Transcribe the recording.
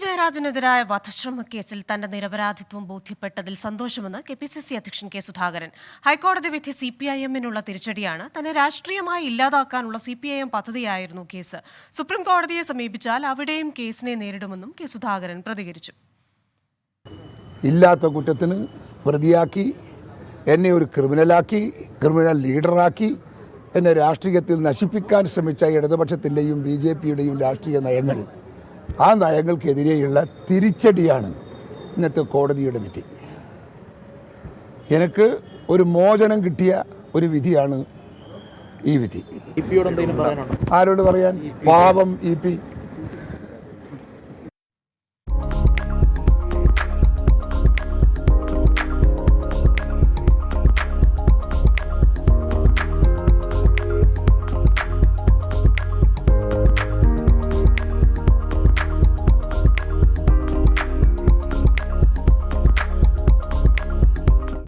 ജയരാജനെതിരായ വധശ്രമ കേസിൽ തന്റെ നിരപരാധിത്വം ബോധ്യപ്പെട്ടതിൽ സന്തോഷമെന്ന് കെപിസിസി അധ്യക്ഷൻ കെ സുധാകരൻ. ഹൈക്കോടതി വിധി സിപിഐഎമ്മിനുള്ള തിരിച്ചടിയാണ്. തന്നെ രാഷ്ട്രീയമായി ഇല്ലാതാക്കാനുള്ള സിപിഐഎം പദ്ധതിയായിരുന്നു കേസ്. സുപ്രീം കോടതിയെ സമീപിച്ചാൽ അവിടെയും കേസിനെ നേരിടുമെന്നും കെ സുധാകരൻ പ്രതികരിച്ചു. ഇല്ലാത്ത കുറ്റത്തിന് പ്രതിയാക്കി, എന്നെ ഒരു ക്രിമിനൽ ലീഡറാക്കി, എന്നെ രാഷ്ട്രീയത്തിൽ നശിപ്പിക്കാൻ ശ്രമിച്ച ഇടതുപക്ഷത്തിൻ്റെയും BJPയുടെയും രാഷ്ട്രീയ നയങ്ങൾ, ആ നയങ്ങൾക്കെതിരെയുള്ള തിരിച്ചടിയാണ് ഇന്നത്തെ കോടതിയുടെ വിധി. എനിക്ക് ഒരു മോചനം കിട്ടിയ ഒരു വിധിയാണ് ഈ വിധി. ആരോട് പറയാൻ? പാവം EP